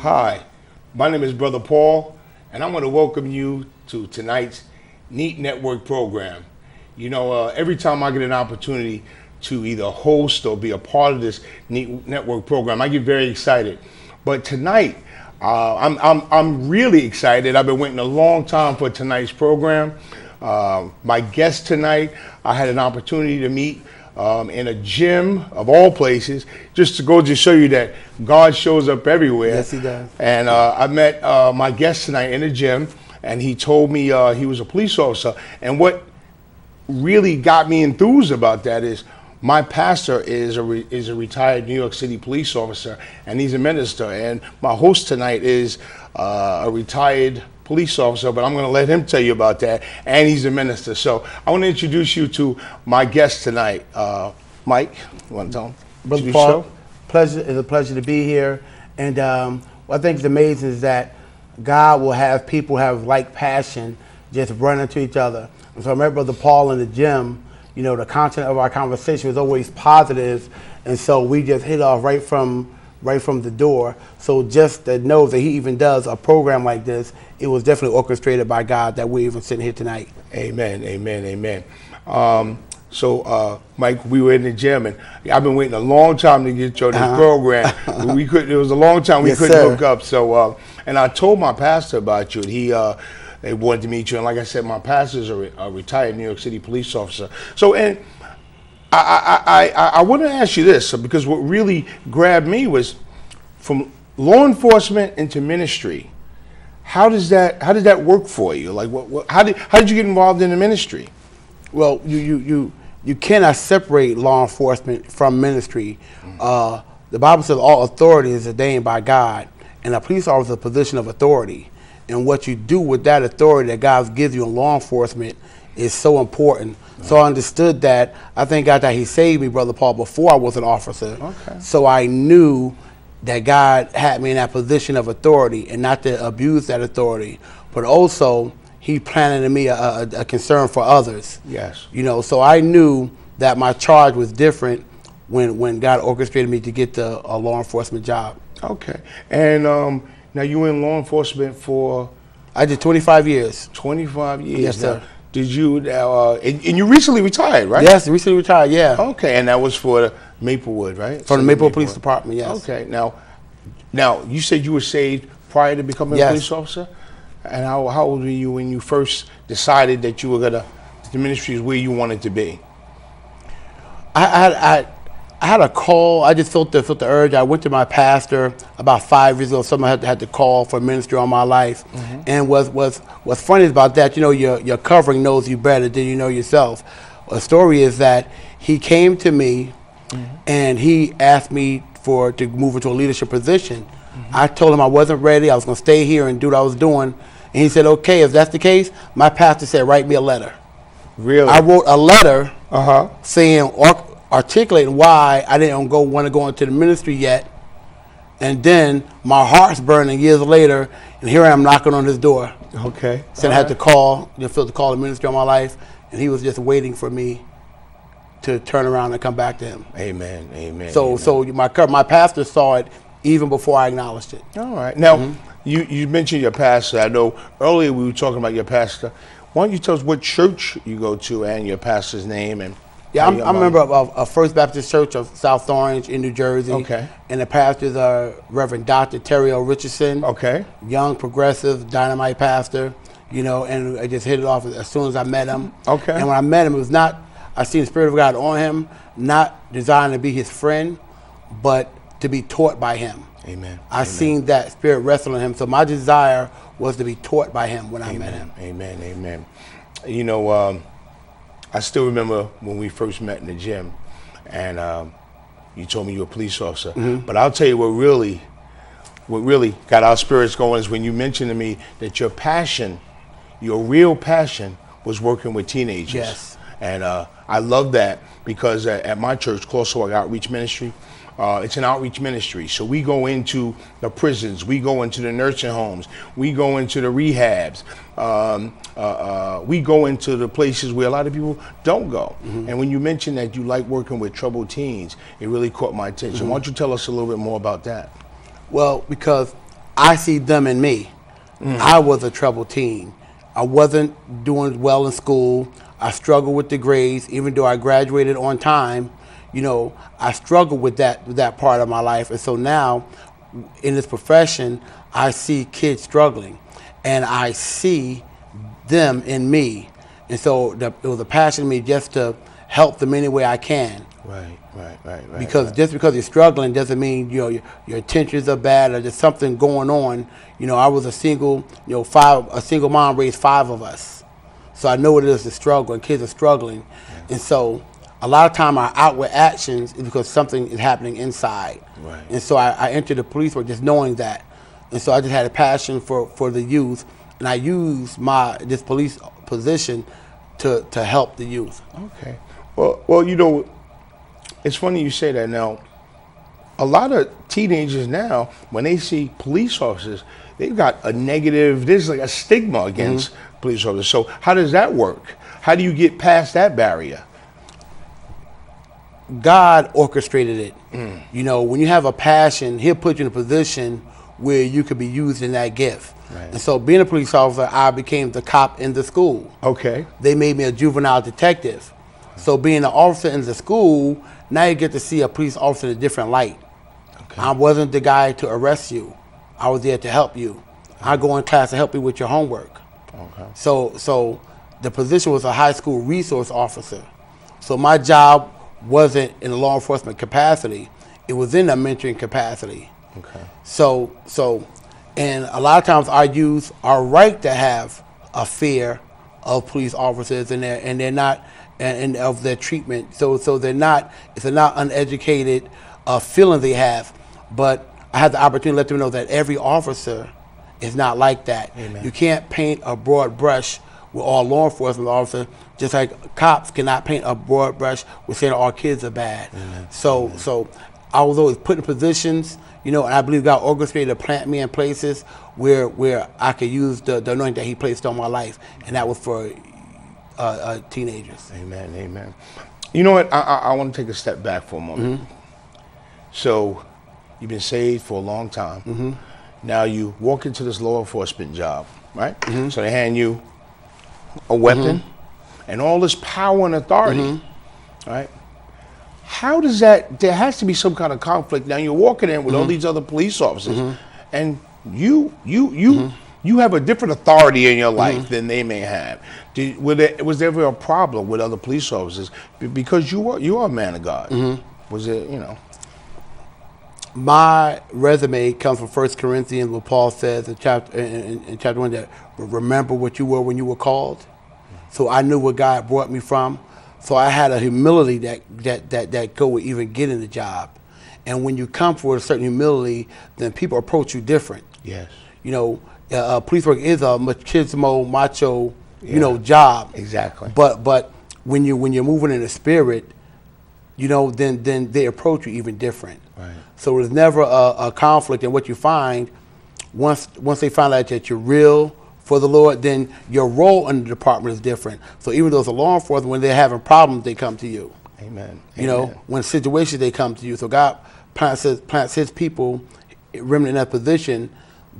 Hi, my name is Brother Paul, and I want to welcome you to tonight's Neat Network program. You know, every time I get an opportunity to either host or be a part of this Neat Network program, I get very excited. But tonight, I'm really excited. I've been waiting a long time for tonight's program. My guest tonight, I had an opportunity to meet in a gym of all places, just to show you that God shows up everywhere. Yes, he does. And I met my guest tonight in a gym, and he told me he was a police officer. And what really got me enthused about that is my pastor is a retired New York City police officer, and he's a minister. And my host tonight is a retired police officer, but I'm going to let him tell you about that. And he's a minister. So I want to introduce you to my guest tonight. Mike, you want to tell him? Brother Paul, it's a pleasure to be here. And what I think is amazing is that God will have people have like passion just run into each other. And so I met Brother Paul in the gym. You know, the content of our conversation was always positive, and so we just hit off right from the door. So just to know that he even does a program like this, it was definitely orchestrated by God that we're even sitting here tonight. Amen, amen, amen. So, Mike, we were in the gym, and I've been waiting a long time to get you on this program. It was a long time we couldn't hook up. So, and I told my pastor about you, and they wanted to meet you. And like I said, my pastor's a retired New York City police officer. So, and I want to ask you this, because what really grabbed me was from law enforcement into ministry. How did that work for you? Like, how did you get involved in the ministry? Well, you cannot separate law enforcement from ministry. The Bible says all authority is ordained by God, and a police officer is a position of authority. And what you do with that authority that God gives you in law enforcement is so important. So I understood that. I thank God that he saved me, Brother Paul, before I was an officer. Okay. So I knew that God had me in that position of authority and not to abuse that authority. But also, he planted in me a concern for others. Yes. You know, so I knew that my charge was different when God orchestrated me to get a law enforcement job. Okay. And now you were in law enforcement for? I did 25 years. 25 years. Yes, sir. Now, did you, and you recently retired, right? Yes, recently retired, yeah. Okay, and that was for Maplewood, right? From the Maplewood Police Department, yes. Okay, now you said you were saved prior to becoming a police officer? And how old were you when you first decided that you were the ministry is where you wanted to be? I had a call. I just felt the urge. I went to my pastor about 5 years ago. Someone had to call for ministry on my life. Mm-hmm. And what's funny about that, you know, your covering knows you better than you know yourself. The story is that he came to me, mm-hmm. and he asked me to move into a leadership position. Mm-hmm. I told him I wasn't ready. I was going to stay here and do what I was doing. And he said, okay, if that's the case, my pastor said, write me a letter. Really? I wrote a letter saying, articulating why I didn't want to go into the ministry yet. And then my heart's burning years later, and here I am knocking on his door. Okay. So I had to call, felt the call of ministry on my life, and he was just waiting for me to turn around and come back to him. Amen, amen. So my pastor saw it even before I acknowledged it. All right. Now, you mentioned your pastor. I know earlier we were talking about your pastor. Why don't you tell us what church you go to and your pastor's name? And yeah, I'm a member of First Baptist Church of South Orange in New Jersey. Okay. And the pastors are Reverend Dr. Terry O. Richardson. Okay. Young, progressive, dynamite pastor. You know, and I just hit it off as soon as I met him. Okay. And when I met him, it was not, I seen the Spirit of God on him, not designed to be his friend, but to be taught by him. Amen. I seen that Spirit wrestle on him. So my desire was to be taught by him when I met him. Amen, amen. You know, I still remember when we first met in the gym, and you told me you were a police officer. Mm-hmm. But I'll tell you what really got our spirits going is when you mentioned to me that your passion, your real passion, was working with teenagers. Yes. And I love that because at my church, Close Outreach Ministry, it's an outreach ministry. So we go into the prisons, we go into the nursing homes, we go into the rehabs, we go into the places where a lot of people don't go. Mm-hmm. And when you mentioned that you like working with troubled teens, it really caught my attention. Mm-hmm. Why don't you tell us a little bit more about that? Well, because I see them in me. I was a troubled teen. I wasn't doing well in school. I struggled with the grades, even though I graduated on time. I struggled with that part of my life. And so now, in this profession, I see kids struggling, and I see them in me. And so it was a passion in me just to help them any way I can. Right. Because just because you're struggling doesn't mean your intentions are bad or there's something going on. I was a single mom raised 5 of us, so I know what it is to struggle, and kids are struggling, and so a lot of time our outward actions is because something is happening inside. Right. And so I entered the police work just knowing that, and so I just had a passion for the youth, and I used this police position to help the youth. Okay. Well, it's funny you say that. Now, a lot of teenagers now, when they see police officers, they've got a negative, there's like a stigma against police officers. So how does that work? How do you get past that barrier? God orchestrated it. When you have a passion, He'll put you in a position where you could be used in that gift. Right. And so being a police officer, I became the cop in the school. Okay. They made me a juvenile detective. So being an officer in the school, now you get to see a police officer in a different light. Okay. I wasn't the guy to arrest you. I was there to help you. I go in class to help you with your homework. Okay. So the position was a high school resource officer. So my job wasn't in a law enforcement capacity. It was in a mentoring capacity. Okay. So and a lot of times our youth are right to have a fear of police officers and they're not and of their treatment. So they're not, it's a not uneducated feeling they have. But I had the opportunity to let them know that every officer is not like that. Amen. You can't paint a broad brush with all law enforcement officers, just like cops cannot paint a broad brush with saying all kids are bad. Amen. So I was always put in positions, and I believe God orchestrated to plant me in places where I could use the anointing that He placed on my life, and that was for teenagers. Amen. You know what? I want to take a step back for a moment. So you've been saved for a long time. Now you walk into this law enforcement job, right? So they hand you a weapon and all this power and authority, right? How does that, there has to be some kind of conflict. Now you're walking in with all these other police officers and you have a different authority in your life than they may have. Was there ever a problem with other police officers? Because you are a man of God. Was it, My resume comes from 1 Corinthians, where Paul says in chapter 1 that remember what you were when you were called. So I knew where God brought me from. So I had a humility that go with even getting the job. And when you come for a certain humility, then people approach you different. Yes. Police work is a machismo, macho, job. Exactly. But when you're moving in the spirit, then they approach you even different. Right. So there's never a conflict. And what you find, once they find out that you're real for the Lord, then your role in the department is different. So even though it's a law enforcement, when they're having problems, they come to you. Amen. When situations, they come to you. So God plants His people, remnant in that position,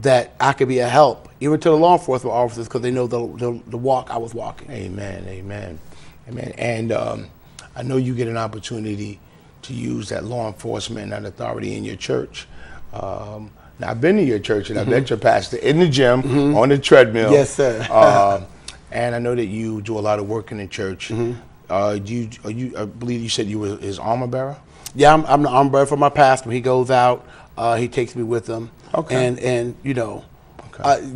that I could be a help, even to the law enforcement officers, because they know the walk I was walking. Amen. And I know you get an opportunity to use that law enforcement and that authority in your church. Now, I've been to your church, and I've met your pastor in the gym, on the treadmill. Yes, sir. And I know that you do a lot of work in the church. I believe you said you were his armor bearer? Yeah, I'm the armor bearer for my pastor. When he goes out, he takes me with him. Okay. And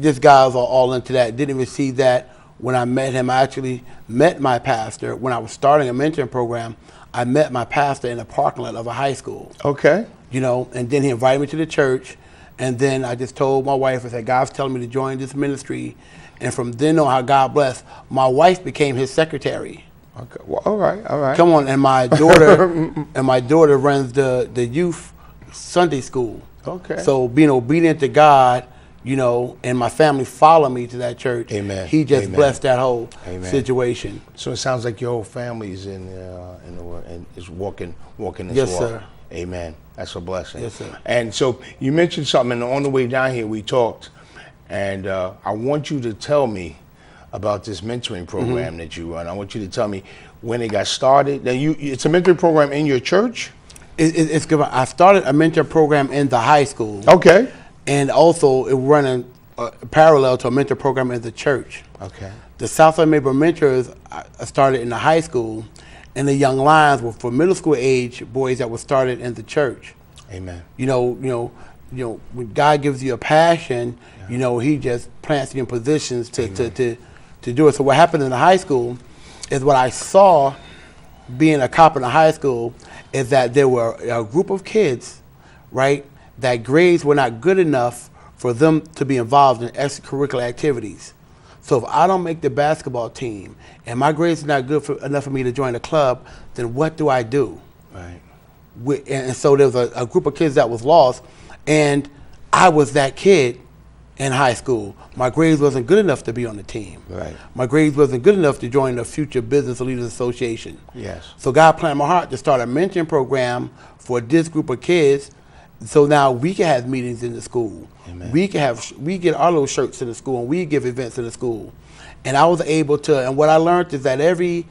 this guys are all into that. Didn't even see that when I met him. I actually met my pastor when I was starting a mentoring program. I met my pastor in the parking lot of a high school. Okay. And then he invited me to the church. And then I just told my wife, I said, God's telling me to join this ministry. And from then on, how God blessed, my wife became his secretary. Okay. Well, all right. Come on, and my daughter runs the youth Sunday school. Okay. So being obedient to God, and my family follow me to that church. Amen. He just blessed that whole situation. So it sounds like your whole family is in the work and is walking this walk. Yes, sir. Amen. That's a blessing. Yes, sir. And so you mentioned something, and on the way down here we talked, and I want you to tell me about this mentoring program that you run. I want you to tell me when it got started. Now, it's a mentoring program in your church? It's good. I started a mentor program in the high school. Okay. And also it running parallel to a mentor program in the church. Okay. The Southside Maple Mentors I started in the high school, and the Young Lions were for middle school age boys that were started in the church. Amen. When God gives you a passion, He just plants you in positions to do it. So what happened in the high school is what I saw being a cop in the high school is that there were a group of kids, right, that grades were not good enough for them to be involved in extracurricular activities. So if I don't make the basketball team and my grades are not good enough for me to join the club, then what do I do? Right. And so there was a group of kids that was lost, and I was that kid in high school. My grades wasn't good enough to be on the team. Right. My grades wasn't good enough to join the Future Business Leaders Association. Yes. So God planted in my heart to start a mentoring program for this group of kids. So now we can have meetings in the school. Amen. We get our little shirts in the school, and we give events in the school. And I was able to, and what I learned is that every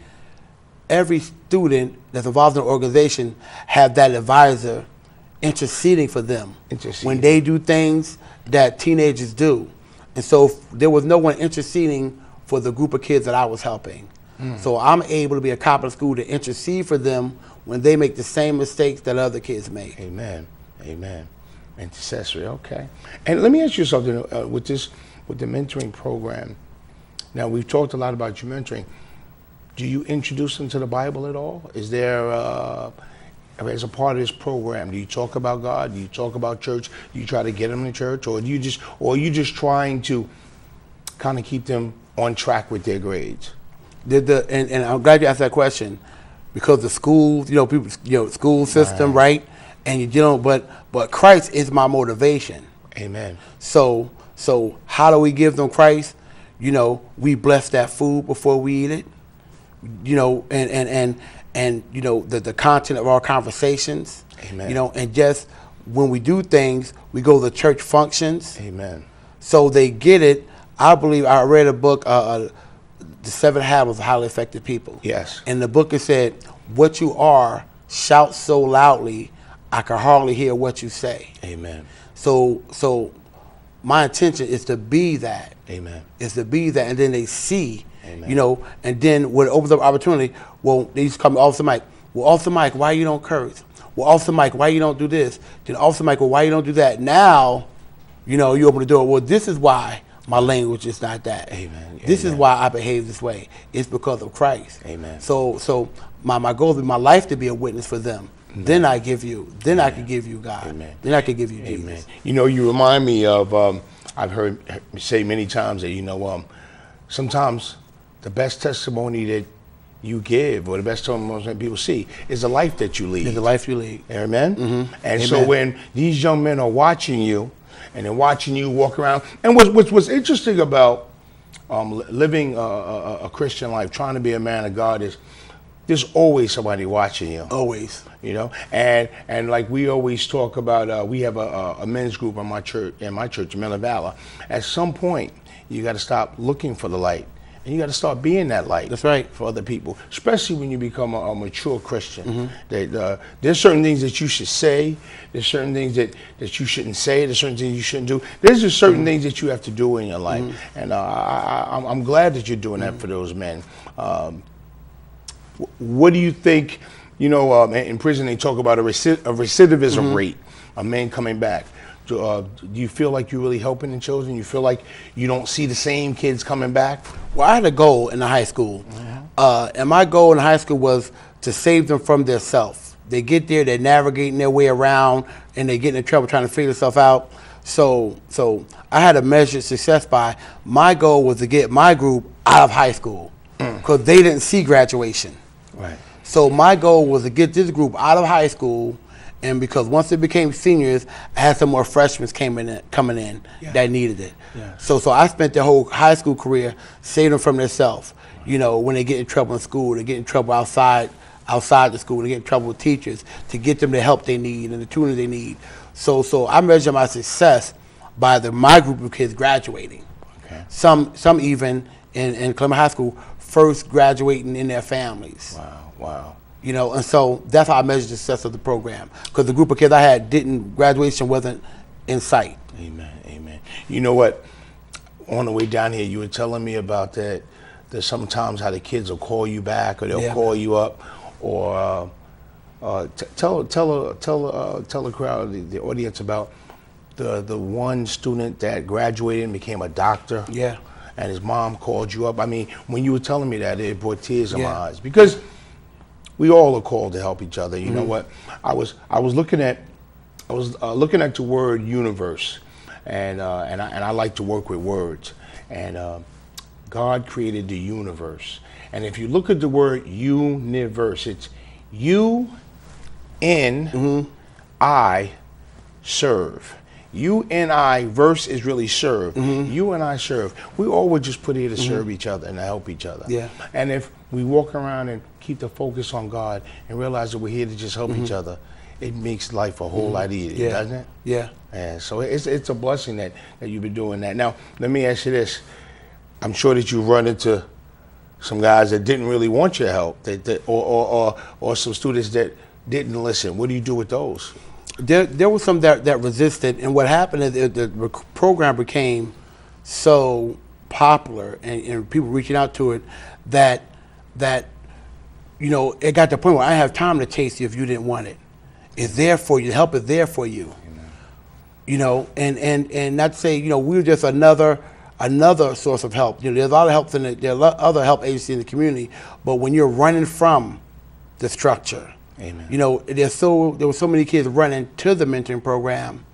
student that's involved in an organization have that advisor interceding for them when they do things that teenagers do. And so there was no one interceding for the group of kids that I was helping. So I'm able to be a cop in school to intercede for them when they make the same mistakes that other kids make. Amen. Amen. Intercessory, okay. And let me ask you something with the mentoring program. Now, we've talked a lot about your mentoring. Do you introduce them to the Bible at all? Is there, as a part of this program, do you talk about God? Do you talk about church? Do you try to get them to church? Or are you just trying to kind of keep them on track with their grades? And I'm glad you asked that question, because the schools, school system, right? And but Christ is my motivation. Amen. So how do we give them Christ? We bless that food before we eat it. And the content of our conversations. Amen. And just when we do things, we go to church functions. Amen. So they get it. I believe I read a book, The 7 Habits of Highly Effective People. Yes. And the book, it said, what you are, shout so loudly, I can hardly hear what you say. Amen. So my intention is to be that. Amen. Is to be that, and then they see, Amen. and then when it opens up opportunity, well, they used to call me Officer Mike. Well, Officer Mike, why you don't curse? Well, Officer Mike, why you don't do this? Then Officer Mike, well, why you don't do that? Now, you open the door. Well, this is why my language is not that. Amen. This is why I behave this way. It's because of Christ. Amen. So my goal is my life to be a witness for them. Amen. Then I can give you God. Amen. Then I can give you Amen. Jesus. You remind me of, I've heard say many times that, sometimes the best testimony that you give, or the best testimony that people see, is the life that you lead. It's the life you lead. Amen? Mm-hmm. And Amen. So when these young men are watching you, and they're watching you walk around, and what's interesting about living a Christian life, trying to be a man of God, is there's always somebody watching you. Always. And like we always talk about, we have a men's group in my church, Men of Valor. At some point, you got to stop looking for the light, and you got to start being that light. That's right. For other people, especially when you become a mature Christian. Mm-hmm. There's certain things that you should say. There's certain things that you shouldn't say. There's certain things you shouldn't do. There's just certain things that you have to do in your life. Mm-hmm. And I'm glad that you're doing that for those men. What do you think? In prison they talk about a recidivism rate, a man coming back. Do you feel like you're really helping the children? You feel like you don't see the same kids coming back? Well, I had a goal in the high school, and my goal in high school was to save them from their self. They get there, they're navigating their way around, and they get in trouble trying to figure themselves out. So I had a measured success by, my goal was to get my group out of high school, because they didn't see graduation. Right. So my goal was to get this group out of high school, and because once they became seniors, I had some more freshmen coming in that needed it. Yeah. So I spent their whole high school career saving them from themselves. When they get in trouble in school, they get in trouble outside outside the school, to get in trouble with teachers, to get them the help they need and the tutoring they need. So I measure my success by my group of kids graduating. Okay. Some even in Columbia High School first graduating in their families. Wow, wow. You know, and so that's how I measure the success of the program. Because the group of kids I had graduation wasn't in sight. Amen, amen. You know what? On the way down here, you were telling me about that. There's sometimes how the kids will call you back, or they'll call you up, or tell the crowd, the audience, about the one student that graduated and became a doctor. Yeah. And his mom called you up. I mean, when you were telling me that, it brought tears in my eyes, because we all are called to help each other. You know what? I was looking at the word universe, and I like to work with words. And God created the universe. And if you look at the word universe, it's U-N-I serve. You and I, verse is really serve. You and I serve. We all were just put here to serve each other and to help each other. Yeah. And if we walk around and keep the focus on God and realize that we're here to just help each other, it makes life a whole lot easier, doesn't it? Yeah. And so it's a blessing that you've been doing that. Now, let me ask you this. I'm sure that you've run into some guys that didn't really want your help, or some students that didn't listen. What do you do with those? There was some that resisted, and what happened is the program became so popular and people reaching out to it that you know, it got to the point where I didn't have time to chase you if you didn't want it. It's there for you. The help is there for you. Amen. You know, and not to say, you know, we were just another source of help. You know, there's a lot of help there are other help agencies in the community, but when you're running from the structure, amen. You know, there were so many kids running to the mentoring program,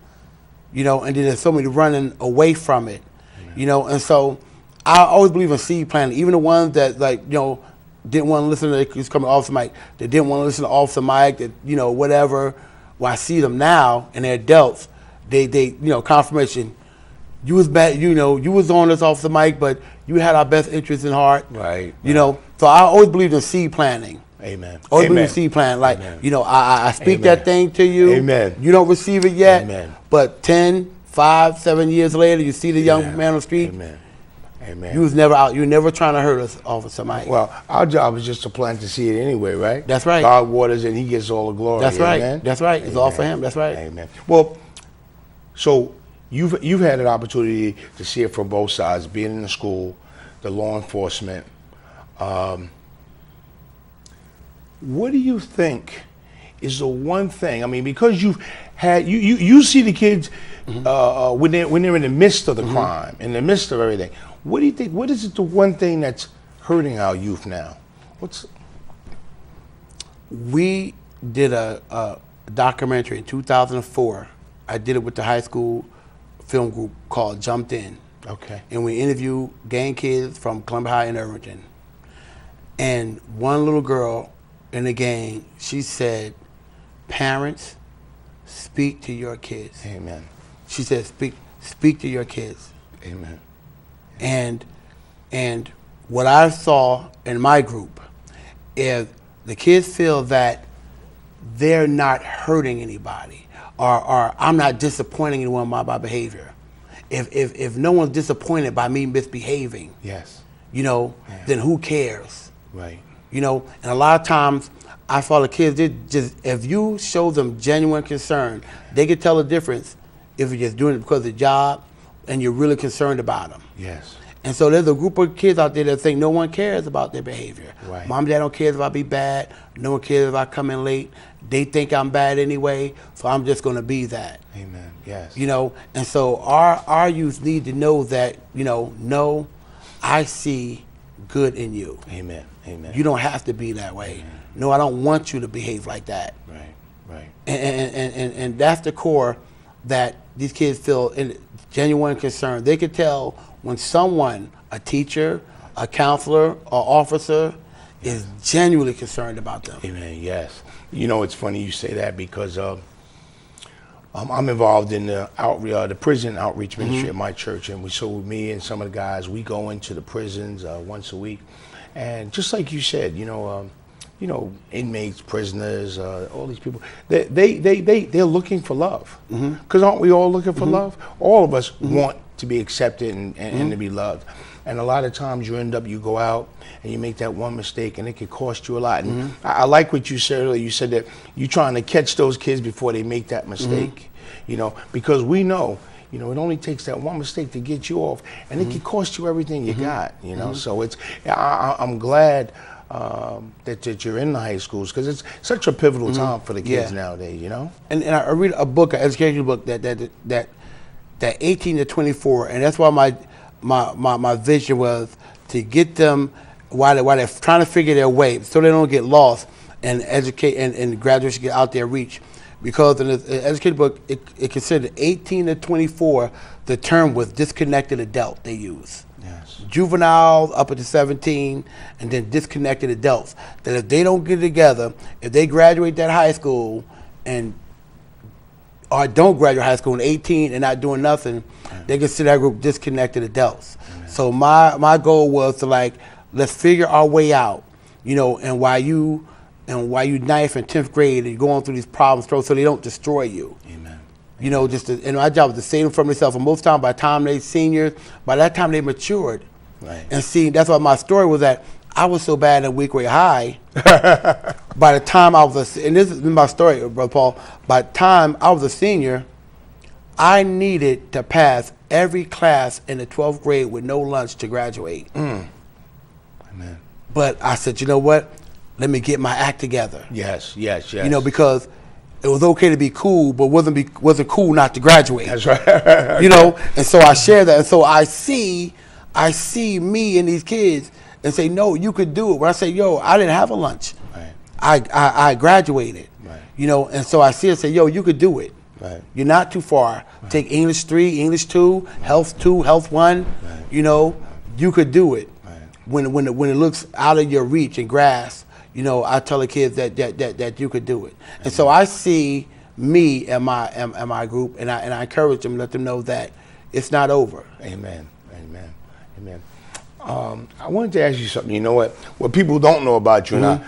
you know, and then there's so many running away from it, amen. You know, and so I always believe in seed planting. Even the ones that, like, you know, didn't want to listen to who's coming off the mic, that didn't want to listen to off the mic, that, you know, whatever. When I see them now and they're adults, they you know, confirmation. You was bad, you know, you was on us off the mic, but you had our best interests in heart. Right. You know, so I always believed in seed planting. Amen. Always Amen. believe in seed planting. Like, Amen. you know, I speak Amen. that thing to you. Amen. You don't receive it yet. Amen. But 10, 5, 7 years later, you see the young man on the street. Amen. Amen. You was never out. You were never trying to hurt us off of somebody. Well, our job is just to plant the seed anyway, right? That's right. God waters and He gets all the glory. That's right. Amen? That's right. It's Amen. all for Him. That's right. Amen. Well, so you've had an opportunity to see it from both sides, being in the school, the law enforcement. What do you think is the one thing? I mean, because you've had you see the kids when they're in the midst of the crime, in the midst of everything. What do you think? What is it the one thing that's hurting our youth now? We did a documentary in 2004. I did it with the high school film group called Jumped In. Okay. And we interviewed gang kids from Columbia High in Irvington. And one little girl in the gang, she said, "Parents, speak to your kids." Amen. She said, speak to your kids. Amen. And what I saw in my group is the kids feel that they're not hurting anybody, or I'm not disappointing anyone by my behavior. If no one's disappointed by me misbehaving, Yes. you know, then who cares? Right. You know, and a lot of times I saw the kids, if you show them genuine concern, they can tell the difference if you're just doing it because of the job and you're really concerned about them. Yes. And so there's a group of kids out there that think no one cares about their behavior. Right. Mom and dad don't care if I be bad. No one cares if I come in late. They think I'm bad anyway, so I'm just going to be that. Amen. Yes. You know, and so our youth need to know that, you know, no, I see good in you. Amen. Amen. You don't have to be that way. Amen. No, I don't want you to behave like that. Right. Right. And that's the core that these kids feel in genuine concern. They could tell when someone, a teacher, a counselor, or officer, is genuinely concerned about them. Amen. Yes. You know, it's funny you say that because I'm involved in the prison outreach ministry at my church, and me and some of the guys, we go into the prisons once a week, and just like you said, you know, inmates, prisoners, all these people, they're looking for love. Because aren't we all looking for love? All of us want to be accepted and to be loved. And a lot of times you go out and you make that one mistake and it could cost you a lot. And I like what you said earlier. You said that you're trying to catch those kids before they make that mistake, because we know, it only takes that one mistake to get you off, and it could cost you everything you got, So I'm glad that you're in the high schools, because it's such a pivotal time for the kids nowadays, And I read a book, an educational book that 18 to 24, and that's why my vision was to get them while they're trying to figure their way, so they don't get lost, and educate and graduates get out their reach. Because in the educated book, it considered 18 to 24, the term was disconnected adult they use. Yes. Juveniles up to 17, and then disconnected adults. That if they don't get together, if they graduate that high school or don't graduate high school at 18 and not doing nothing, they consider that group disconnected adults. So my goal was to let's figure our way out, and while you ninth and 10th grade and you're going through these problems, so they don't destroy you. Amen. And my job was to save them from themselves. And most time, by the time they seniors, by that time they matured. Right. And see, that's why my story was that I was so bad in weak grade high. By the time I was and this is my story, Brother Paul. By the time I was a senior, I needed to pass every class in the 12th grade with no lunch to graduate. Amen. But I said, you know what? Let me get my act together. Yes. Because it was okay to be cool, but wasn't cool not to graduate. That's right. And so I share that. And so I see me and these kids and say, no, you could do it. When I say, I didn't have a lunch. Right. I graduated. Right. And so I see it and say, you could do it. Right. You're not too far. Right. Take English 3, English 2, Health 2, Health 1. Right. You could do it. Right. When it looks out of your reach and grasp, I tell the kids that you could do it. Amen. And so I see me and my group, and I encourage them, let them know that it's not over. Amen. I wanted to ask you something. What people don't know about you, and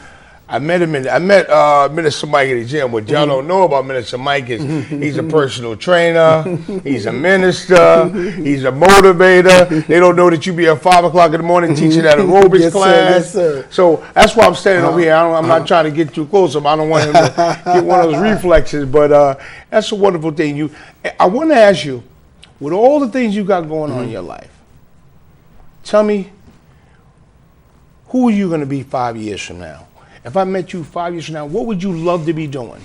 I met him I met Minister Mike at the gym. What y'all don't know about Minister Mike is he's a personal trainer, he's a minister, he's a motivator. They don't know that you be at 5 o'clock in the morning teaching that aerobics class. Sir. So that's why I'm standing over here. I'm not trying to get too close. I don't want him to get one of those reflexes, but that's a wonderful thing. I want to ask you, with all the things you got going on in your life, tell me, who are you going to be 5 years from now? If I met you 5 years from now, what would you love to be doing?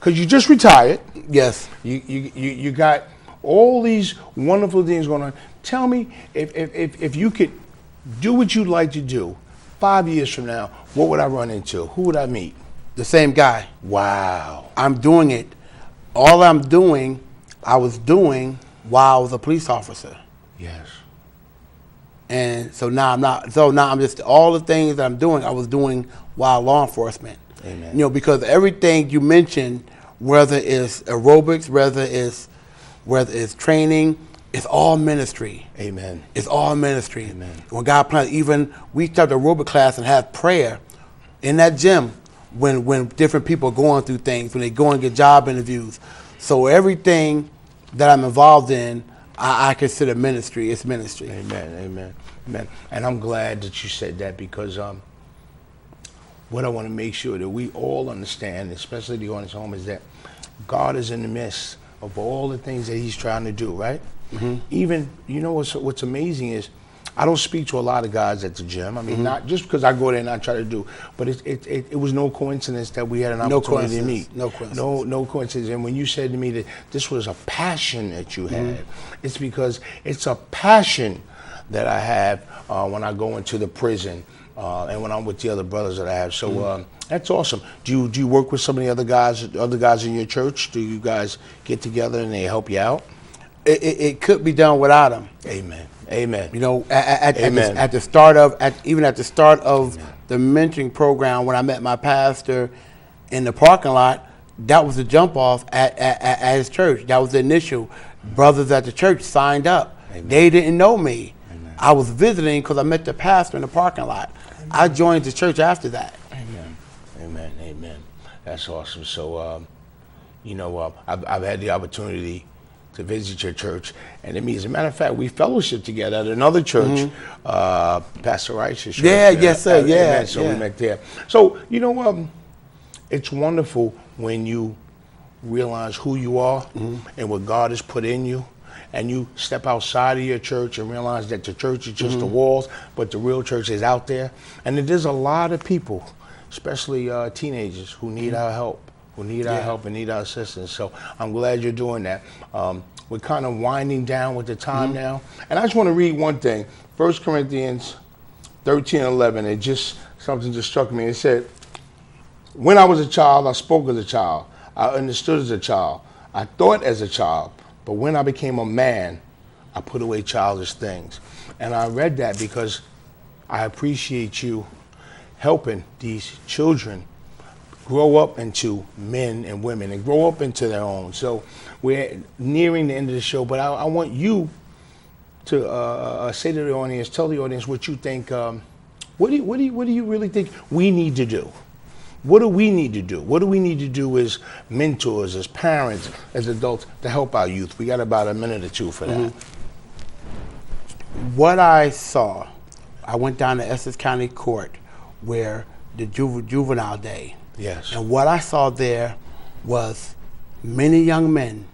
Because you just retired. Yes. You got all these wonderful things going on. Tell me, if you could do what you'd like to do 5 years from now, what would I run into? Who would I meet? The same guy. Wow. I'm doing it. All I was doing while I was a police officer. Yes. And so now I'm not. So now I'm just all the things that I'm doing. I was doing while law enforcement. Amen. Because everything you mentioned, whether it's aerobics, whether it's training, it's all ministry. Amen. It's all ministry. Amen. When God plans, even we start the aerobic class and have prayer in that gym when different people are going through things, when they go and get job interviews. So everything that I'm involved in, I consider ministry. It's ministry. Amen. And I'm glad that you said that, because what I want to make sure that we all understand, especially the audience home, is that God is in the midst of all the things that he's trying to do, right? Even, what's amazing is, I don't speak to a lot of guys at the gym. I mean, not just because I go there and I try to do, but it was no coincidence that we had an opportunity to meet. No coincidence. No coincidence. And when you said to me that this was a passion that you had, it's because it's a passion that I have when I go into the prison and when I'm with the other brothers that I have. So that's awesome. Do you work with some of the other guys in your church? Do you guys get together and they help you out? It could be done without them. Amen. At the start of the mentoring program, when I met my pastor in the parking lot, that was the jump off at his church. That was the initial. Brothers at the church signed up. Amen. They didn't know me. Amen. I was visiting because I met the pastor in the parking lot. Amen. I joined the church after that. Amen. That's awesome. So, I've had the opportunity to visit your church, and as a matter of fact, we fellowship together at another church, Pastor Rice's church. Yeah, yes, sir. Yeah. So we met there. So, it's wonderful when you realize who you are and what God has put in you, and you step outside of your church and realize that the church is just the walls, but the real church is out there. And there's a lot of people, especially teenagers, who need our help. Who need our help and need our assistance. So I'm glad you're doing that. We're kind of winding down with the time now. And I just want to read one thing. 1 Corinthians 13:11. Something just struck me. It said, when I was a child, I spoke as a child. I understood as a child. I thought as a child. But when I became a man, I put away childish things. And I read that because I appreciate you helping these children grow up into men and women and grow up into their own. So we're nearing the end of the show, but I want you to say to the audience, tell the audience what you think. What do you really think we need to do? What do we need to do? What do we need to do as mentors, as parents, as adults to help our youth? We got about a minute or two for that. What I saw, I went down to Essex County Court where the juvenile day. Yes. And what I saw there was many young men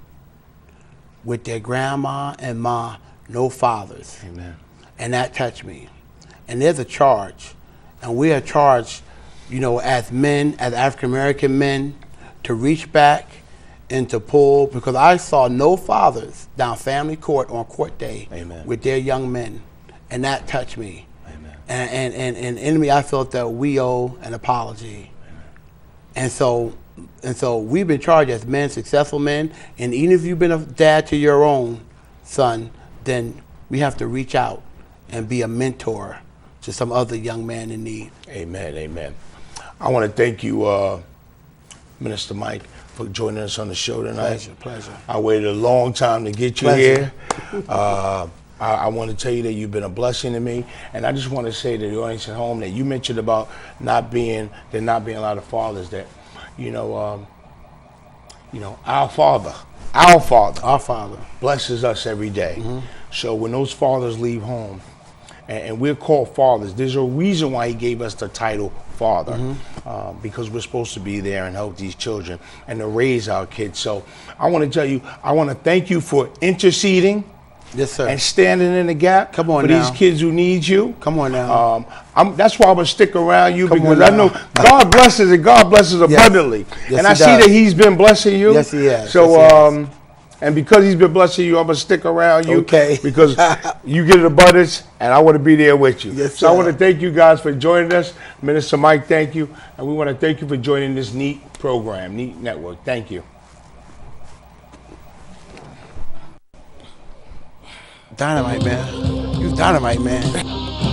with their grandma and ma, no fathers. Amen. And that touched me. And there's a charge. And we are charged, as men, as African-American men, to reach back and to pull, because I saw no fathers down family court on court day. Amen. With their young men. And that touched me. Amen. And in me, I felt that we owe an apology. And so we've been charged as men, successful men, and even if you've been a dad to your own son, then we have to reach out and be a mentor to some other young man in need. Amen, amen. I want to thank you, Minister Mike, for joining us on the show tonight. Pleasure. I waited a long time to get you here. I want to tell you that you've been a blessing to me, and I just want to say to the audience at home that you mentioned about there not being a lot of fathers. That our Father blesses us every day. So when those fathers leave home, and we're called fathers, there's a reason why He gave us the title Father, because we're supposed to be there and help these children and to raise our kids. So I want to tell you, I want to thank you for interceding. Yes, sir. And standing in the gap for these kids who need you. Come on now. That's why I'm going to stick around you, because I know God blesses and God blesses abundantly. Yes, and I see that He's been blessing you. Yes, He has. So, and because He's been blessing you, I'm going to stick around you. Okay. Because you get an abundance, and I want to be there with you. Yes, so I want to thank you guys for joining us. Minister Mike, thank you. And we want to thank you for joining this neat program, neat network. Thank you. Dynamite, man. You dynamite, man.